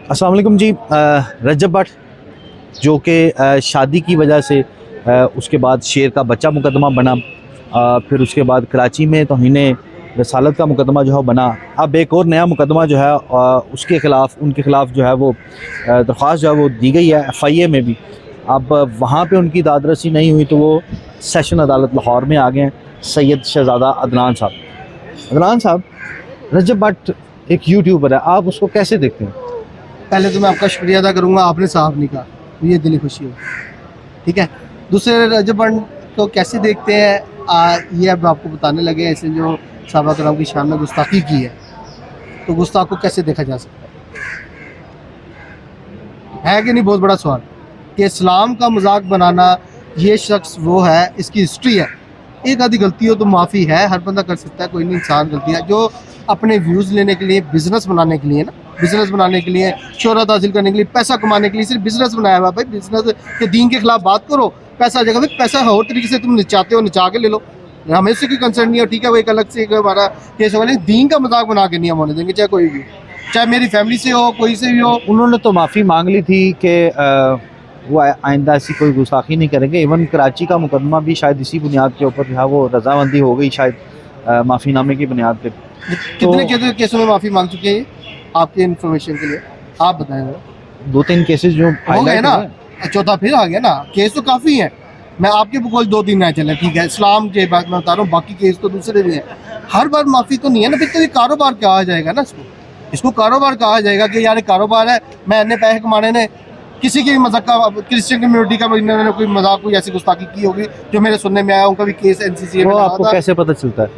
अस्सलाम वालेकुम जी। रजब भट्ट जो कि शादी की वजह से उसके बाद शेर का बच्चा मुकदमा बना, फिर उसके बाद कराची में तौहीने रसालत का मुकदमा जो है बना। अब एक और नया मुकदमा जो है उसके ख़िलाफ़ उनके ख़िलाफ़ जो है वो दरख्वास्त जो है वो दी गई है FIA में भी। अब वहाँ पे उनकी दादरसी नहीं हुई तो वो सेशन अदालत लाहौर में आ गए हैं। सैयद शहज़ादा अदनान साहब, रजब भट्ट एक यूट्यूबर है, आप उसको कैसे देखते हैं? पहले तो मैं आपका शुक्रिया अदा करूँगा, आपने साहब नहीं कहा, ये दिली खुशी हो। ठीक है। दूसरे रजब भट्ट को कैसे देखते हैं ये अब आपको बताने लगे। ऐसे जो साहबा कराम की शान में गुस्ताखी की है, तो गुस्ताख को कैसे देखा जा सकता है कि नहीं? बहुत बड़ा सवाल कि इस्लाम का मजाक बनाना, ये शख्स वो है, इसकी हिस्ट्री है। एक आधी गलती हो तो माफ़ी है, हर बंदा कर सकता है, कोई नहीं इंसान गलती है। जो अपने व्यूज़ लेने के लिए, बिज़नेस बनाने के लिए ना, बिज़नेस बनाने के लिए, शोहरत हासिल करने के लिए, पैसा कमाने के लिए सिर्फ बिज़नेस बनाया हुआ। भाई बिज़नेस के दीन के खिलाफ बात करो, पैसा आ जाएगा। भाई पैसा और तरीके से तुम चाहते हो नचा के ले लो, हमें इससे कोई कंसर्न नहीं है। ठीक है, वो एक अलग से हमारा केस होगा, लेकिन दीन का मजाक बना के नहीं हम होने देंगे, चाहे कोई भी, चाहे मेरी फैमिली से हो, कोई से भी हो। उन्होंने तो माफ़ी मांग ली थी कि वो आइंदा ऐसी कोई गुस्ताखी नहीं करेंगे। इवन कराची का मुकदमा भी शायद इसी बुनियाद के ऊपर जो है वो रजामंदी हो गई, शायद माफ़ीनामे की बुनियाद पे। कितने केसों में माफ़ी मांग चुके हैं आपके इन्फॉर्मेशन के लिए? आप बताएं। 2-3 केसेस जो हो गए ना, चौथा फिर आ गया ना। केस तो काफ़ी है, मैं आपके बकौल 2-3 ना चले। ठीक है, इस्लाम के बात मैं बता रहा हूँ, बाकी केस तो दूसरे भी हैं। हर बार माफ़ी तो नहीं है ना, फिर तो ये कारोबार कहा जाएगा ना, इसको कारोबार कहा जाएगा कि यार कारोबार है, मैं इतने पैसे कमाने ने। किसी की भी मजाक का, क्रिश्चियन कम्युनिटी का इन्होंने कोई मजाक, कोई ऐसी गुस्ताखी की होगी जो मेरे सुनने में आया, उनका भी केस NCCA में आपको कैसे पता चलता है?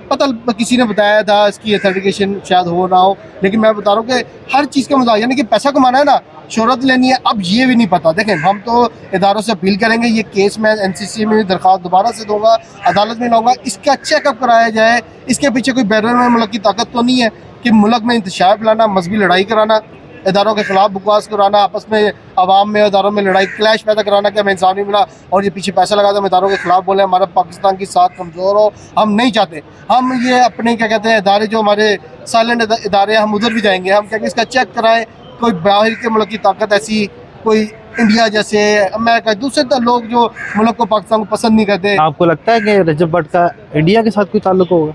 पता किसी ने बताया था, इसकी अथेंटिकेशन शायद हो ना हो, लेकिन मैं बता रहा हूँ कि हर चीज़ का मजाक, यानी कि पैसा कमाना है ना, शोहरत लेनी है, अब ये भी नहीं पता। देखें, हम तो इदारों से अपील करेंगे, ये केस मैं NCCA में दरख्वास्त दोबारा से दूंगा, अदालत में लाऊंगा, इसका चेकअप कराया जाए। इसके पीछे कोई बैरून मुल्क की ताकत तो नहीं है कि मुल्क में इंतशार फैलाना, मजहबी लड़ाई कराना, इदारों के खिलाफ बकवास कराना, आपस में आवाम में इदारों में लड़ाई क्लैश पैदा कराना कि हमें इंसान नहीं मिला और ये पीछे पैसा लगा दे, हम इदारों के खिलाफ बोले, हमारा पाकिस्तान की साथ कमज़ोर हो, हम नहीं चाहते। हम ये अपने क्या कहते हैं इदारे, जो हमारे साइलेंट इदारे हैं, हम उधर भी जाएंगे, हम कहेंगे इसका चेक कराएं। कोई बाहर के मुल्क की ताकत ऐसी, कोई इंडिया जैसे, अमेरिका, दूसरे लोग जो मुल्क को, पाकिस्तान को पसंद नहीं करते। आपको लगता है कि रजब भट्ट का इंडिया के साथ कोई ताल्लुक होगा?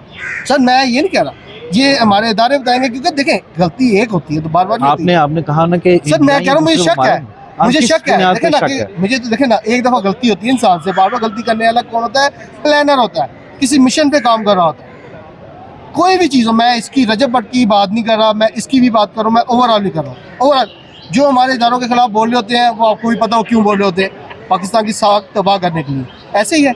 सर मैं ये नहीं कह रहा, ये हमारे इदारे बताएंगे, क्योंकि देखें गलती एक होती है तो बार बार आपने कहा ना कि सर मैं कह रहा हूँ मुझे शक है, मुझे शक है। देखें ना, मुझे तो देखें ना, एक दफ़ा गलती होती है इंसान से, बार बार गलती करने वाला कौन होता है? प्लानर होता है, किसी मिशन पे काम कर रहा होता है। कोई भी चीज़ हो, मैं इसकी रजब भट्ट की बात नहीं कर रहा, मैं इसकी भी बात कर रहा हूँ, मैं ओवरऑल नहीं कर रहा हूँ। ओवरऑल जो हमारे इदारों के खिलाफ बोल रहे होते हैं, वो आपको भी पता हो क्यों बोल रहे होते हैं, पाकिस्तान की साख तबाह करने के लिए। ऐसे ही है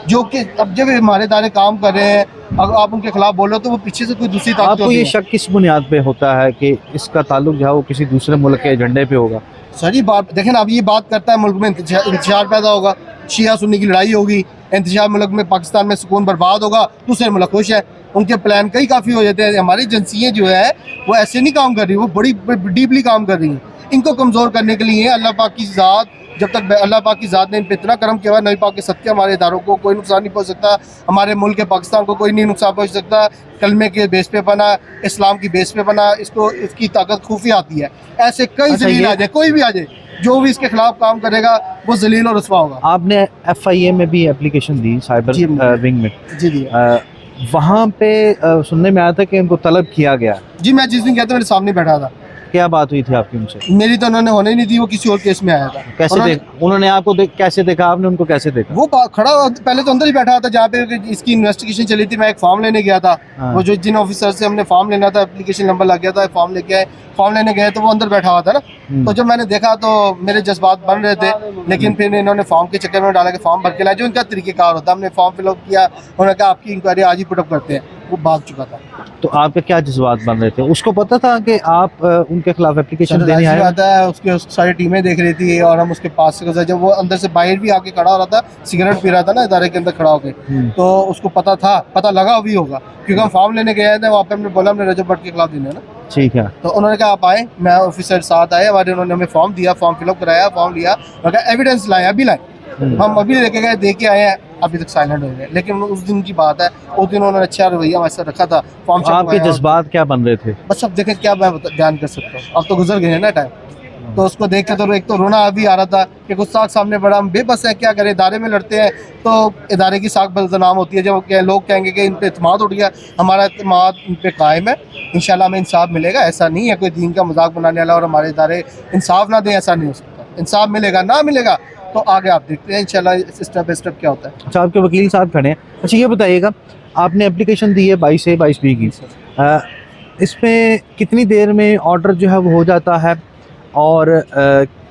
जो कि अब जब हमारे इदारे काम कर रहे हैं, अगर आप उनके खिलाफ बोल रहे हो तो वो पीछे से कोई दूसरी ताकत होती है। आपको ये शक किस बुनियाद पे होता है कि इसका ताल्लुक जो है वो किसी दूसरे मुल्क के एजेंडे पे होगा? सर ये बात देखें ना, अब ये बात करता है मुल्क में इंतजार पैदा होगा, शिया सुन्नी की लड़ाई होगी, इंतजार मुल्क में, पाकिस्तान में सुकून बर्बाद होगा, दूसरे मुल्क खुश है, उनके प्लान कई काफ़ी हो जाते हैं। हमारी एजेंसियाँ जो है वो ऐसे नहीं काम कर रही, वो बड़ी डीपली काम कर रही हैं। इनको कमज़ोर करने के लिए अल्लाह पाक की ज़ात, जब तक अल्लाह पाक की ज़ात ने इन पर इतना करम किया हुआ, नबी पाक के सदक़े हमारे इदारों को कोई नुकसान नहीं पहुँच सकता, हमारे मुल्क के पाकिस्तान को कोई नहीं नुकसान पहुँच सकता। कलमे के बेस पे बना, इस्लाम की बेस पे बना, इसको इसकी ताकत खुफी आती है। ऐसे कई जलील आ जाए, कोई भी आ जाए, जो भी इसके खिलाफ काम करेगा वो जलील और रुसवा होगा। आपने FIA में भी एप्लीकेशन दी, साइबर विंग में? जी जी। वहाँ पे सुनने में आया था कि उनको तलब किया गया। जी मैं जिस दिन कहता मेरे सामने बैठा था। क्या बात हुई थी आपकी उनसे? मेरी तो उन्होंने होने ही नहीं दी, वो किसी और केस में आया था। कैसे उन्होंने आपको कैसे देखा, आपने उनको कैसे देखा? वो खड़ा पहले तो अंदर ही बैठा था जहाँ पे इसकी इन्वेस्टिगेशन चली थी। मैं एक फॉर्म लेने गया था। हाँ। वो जो जिन ऑफिसर से हमने फॉर्म लेना था, एप्लीकेशन नंबर लग गया था, फॉर्म लेके आए, फॉर्म लेने गए तो वो अंदर बैठा हुआ था ना। तो जब मैंने देखा तो मेरे जज्बात बन रहे थे, लेकिन फिर इन्होंने फॉर्म के चक्कर में डाला कि फॉर्म भर के लाए, जो इनका तरीक़ेकार होता है। हमने फॉर्म फिलअप किया, उन्होंने कहा आपकी इंक्वायरी आज ही पुटअप करते हैं, वो भाग चुका था। तो आपके क्या जज्बात बन रहे थे? उसको पता था कि आप उनके खिलाफ एप्लीकेशन देने आए? आता है, उसके सारी टीमें देख रही थी और हम उसके पास से गुजरे। जब वो अंदर से बाहर भी आके खड़ा हो रहा था, सिगरेट पी रहा था ना इदारे के अंदर खड़ा होके, तो उसको पता था, पता लगा भी होगा, क्योंकि हम फॉर्म लेने गए थे। वहाँ पे हमने बोला हमने रजब भट्ट के खिलाफ देना है ना। ठीक है। तो उन्होंने कहा आप आए, मैं ऑफिसर साथ आए हमारे, उन्होंने हमें फॉर्म दिया, फॉर्म फिलअप कराया, फॉर्म लिया, उन्होंने कहा एविडेंस लाए, अभी लाए। हम अभी लेके गए, दे के आए हैं। अभी तक साइलेंट हो गए। लेकिन उस दिन की बात है, उस दिन उन्होंने अच्छा रवैया वैसा रखा था, फॉर्म आपके जज्बात क्या बन रहे थे? बस अब देखें क्या मैं बयान कर सकता हूँ, अब तो गुजर गए हैं ना टाइम। तो उसको देख के तो एक तो रोना अभी आ रहा था कि गुस्ताख सामने बड़ा, हम बेबस हैं, क्या करें, इदारे में लड़ते हैं तो इदारे की साख बदनाम होती है। जब लोग कहेंगे कि इन पे इत्मीनान उठ गया, हमारा इत्मीनान इन पे कायम है, इंशाल्लाह हमें इंसाफ मिलेगा। ऐसा नहीं है कोई दीन का मजाक बनाने वाला और हमारे इदारे इंसाफ ना दें, ऐसा नहीं हो सकता। इंसाफ मिलेगा, ना मिलेगा तो आगे आप देखते हैं इंशाल्लाह स्टेप बाई स्टेप क्या होता है। अच्छा, आपके वकील साहब खड़े हैं। अच्छा ये बताइएगा, आपने एप्लीकेशन दी है 22 से 22B की, इसमें कितनी देर में ऑर्डर जो है वो हो जाता है और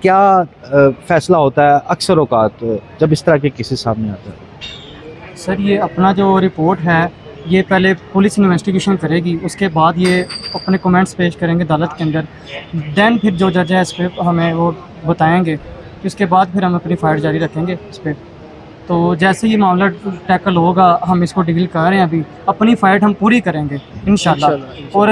क्या फ़ैसला होता है अक्सर औकात जब इस तरह के केसेस सामने आते हैं? सर ये अपना जो रिपोर्ट है ये पहले पुलिस इन्वेस्टिगेशन करेगी, उसके बाद ये अपने कमेंट्स पेश करेंगे अदालत के अंदर, देन फिर जो जज है इस पर हमें वो बताएंगे, उसके बाद फिर हम अपनी फाइट जारी रखेंगे इस पर। तो जैसे ये मामला टैकल होगा, हम इसको डील कर रहे हैं अभी, अपनी फ़ाइट हम पूरी करेंगे इंशाल्लाह। और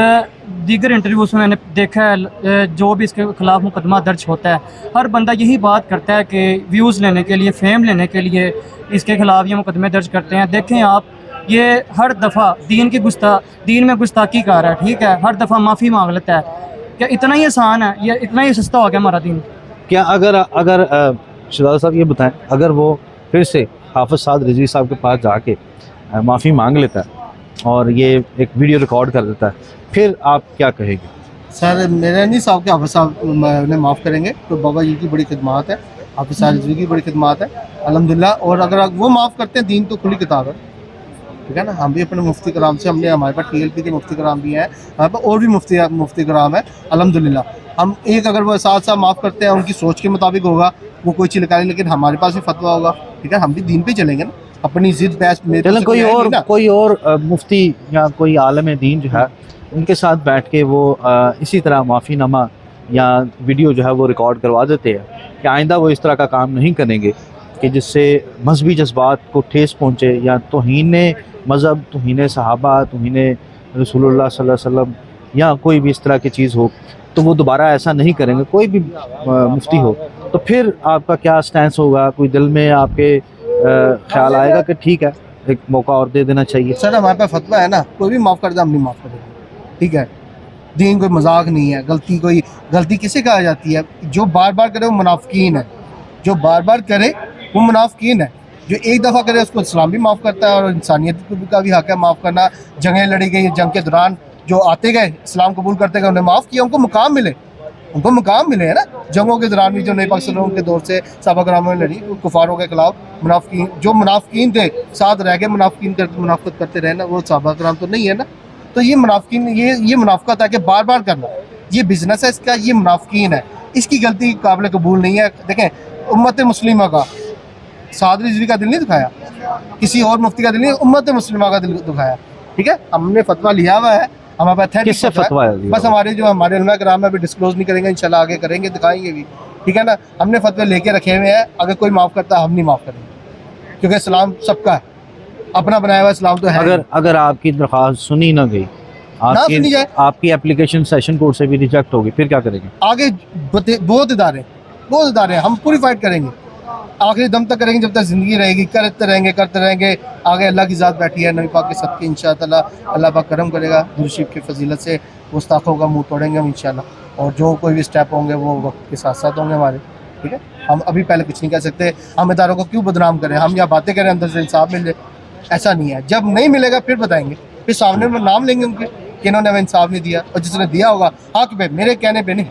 दीगर इंटरव्यूज़ में मैंने देखा है जो भी इसके ख़िलाफ़ मुकदमा दर्ज होता है, हर बंदा यही बात करता है कि व्यूज़ लेने के लिए, फेम लेने के लिए इसके ख़िलाफ़ ये मुकदमे दर्ज करते हैं। देखें आप, ये हर दफ़ा दीन में गुस्ताखी कर रहा है, ठीक है, हर दफ़ा माफ़ी मांग लेता है। क्या इतना ही आसान है, ये इतना ही सस्ता हो गया हमारा दीन? क्या अगर शहजाद साहब ये बताएं, अगर वो फिर से हाफिज़ साद रिजवी साहब के पास जाके माफ़ी मांग लेता है और ये एक वीडियो रिकॉर्ड कर देता है, फिर आप क्या कहेंगे? सर मेरा नहीं साहब के हाफिज़ साहब उन्हें माफ़ करेंगे तो बाबा जी की बड़ी खिदमत है, हाफिज़ साद रिजवी की बड़ी खिदमत है अल्हम्दुलिल्लाह। और अगर वो माफ़ करते हैं, दीन तो खुली किताब है, ठीक है ना। हम भी अपने मुफ्ती कराम से, हमने हमारे पास TLP के मुफ्ती कराम भी हैं, हमारे पास और भी मुफ्ती कराम है अल्हम्दुलिल्लाह। हम एक अगर वो साथ साथ माफ़ करते हैं, उनकी सोच के मुताबिक होगा, वो कोई चीज़ निकाले, लेकिन हमारे पास भी फतवा होगा, ठीक है। हम भी दीन पे चलेंगे ना, अपनी जिद बहस में चलें कोई और मुफ्ती या कोई आलम दीन जो है उनके साथ बैठ के वो इसी तरह माफ़ीनामा या वीडियो जो है वो रिकॉर्ड करवा देते हैं कि आइंदा वो इस तरह का काम नहीं करेंगे कि जिससे मजहबी जज्बात को ठेस पहुँचे या तौहीन मज़हब, तौहीन सहाबा, तौहीन रसूलुल्लाह सल्लल्लाहु अलैहि वसल्लम या कोई भी इस तरह की चीज़ हो, तो वो दोबारा ऐसा नहीं करेंगे। कोई भी मुफ्ती हो, तो फिर आपका क्या स्टैंस होगा? कोई दिल में आपके ख्याल आएगा कि ठीक है, एक मौका और दे देना चाहिए? सर हमारे पास फतवा है ना, कोई भी माफ़ कर दे, हम नहीं माफ़ करेंगे, ठीक है। दीन कोई मजाक नहीं है। गलती किसे कहा जाती है? जो बार बार करे वो मुनाफिकीन है, जो बार बार करे वो मुनाफिकीन है। जो एक दफ़ा करे उसको इस्लाम भी माफ़ करता है और इंसानियत का भी हक़ है माफ़ करना। जंगें लड़ी गई, जंग के दौरान जो आते गए, इस्लाम कबूल करते गए, उन्हें माफ़ किया, उनको मुकाम मिले, है ना। जंगों के दौरान भी जो नबी पाक सल्लल्लाहु अलैहि वसल्लम के दौर से सहाबा कराम ने लड़ी, कुफारों के खिलाफ, मुनाफिकीन जो मुनाफिकीन थे साथ रह के मुनाफिकत करते रहे ना, वो सहाबा कराम तो नहीं है ना। तो ये मुनाफिकीन, ये मुनाफिकत है कि बार बार करना, ये बिजनेस है इसका, ये मुनाफिकीन है, इसकी गलती काबिल कबूल नहीं है। देखें, उम्मत मुस्लिमा का साद रिजवी का दिल नहीं दुखाया, किसी और मुफ्ती का दिल नहीं, उम्मत मुस्लिमा का दिल दुखाया, ठीक है। हमने फतवा लिया हुआ है, हमारे पास किससे फतवा है? बस हमारे जो हमारे उलमा कराम है, अभी डिस्क्लोज नहीं करेंगे, इंशाल्लाह आगे करेंगे, दिखाएंगे भी, ठीक है ना। हमने फतवे लेके रखे हुए हैं, अगर कोई माफ़ करता है हम नहीं माफ़ करेंगे, क्योंकि इस्लाम सबका है, अपना बनाया हुआ इस्लाम तो है। अगर आपकी दरख्वास्त सुनी ना गई, आपकी एप्लीकेशन सेशन कोर्ट से भी रिजेक्ट होगी, फिर क्या करेंगे? आगे बहुत इदारे हम पूरी फाइट करेंगे, आखिरी दम तक करेंगे, जब तक ज़िंदगी रहेगी, करते रहेंगे। आगे अल्लाह की ज़ात बैठी है, नबी पाक के सदक़े इंशाअल्लाह अल्लाह पाक करम करेगा, दुरूद की फजीलत से गुस्ताखों का मुँह तोड़ेंगे हम इंशाअल्लाह। और जो कोई भी स्टेप होंगे वो वक्त के साथ साथ होंगे हमारे, ठीक है। हम अभी पहले कुछ नहीं कह सकते, हम इदारों को क्यों बदनाम करें, हम यहाँ बातें करें, अंदर से इंसाफ मिल जाए, ऐसा नहीं है। जब नहीं मिलेगा फिर बताएंगे, फिर सामने में नाम लेंगे उनके कि इन्होंने हमें इंसाफ नहीं दिया, और जिसने दिया होगा हक पे, मेरे कहने पे नहीं।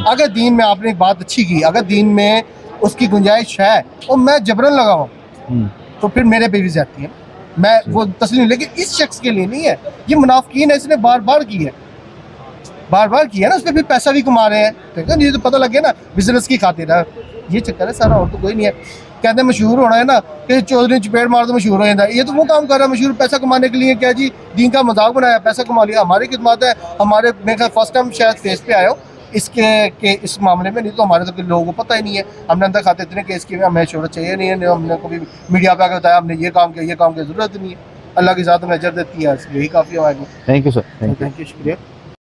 अगर दीन में आपने एक बात अच्छी की, अगर दीन में उसकी गुंजाइश है और मैं जबरन लगाऊं, तो फिर मेरे पे भी जाती है, मैं वो तस्लीम। लेकिन इस शख्स के लिए नहीं है, ये मुनाफिकीन है, इसने बार बार की है ना, उस पर फिर पैसा भी कमा रहे हैं, ठीक है। ये तो पता लग गया ना, बिजनेस की खातिर है, ये चक्कर है सारा, और तो कोई नहीं है। कहते हैं मशहूर होना है ना, कि चौधरी चपेट मार तो मशहूर हो जाता है, ये तो वो काम कर रहा है मशहूर, पैसा कमाने के लिए। क्या जी, दीन का मजाक बनाया, पैसा कमा लिया, हमारी खिदमत है। हमारे मेरे ख्याल फर्स्ट टाइम शायद फेस पे आए हो इसके इस मामले में, नहीं तो हमारे तो लोगों को पता ही नहीं है। हमने अंदर खाते इतने केस किए, हमें शोहरत चाहिए नहीं है, हमने कभी मीडिया पे आकर बताया हमने ये काम किया, जरूरत नहीं है। अल्लाह की ज़ात में अजर देती है, यही काफ़ी है हमारे लिए। Thank you sir, thank you, शुक्रिया।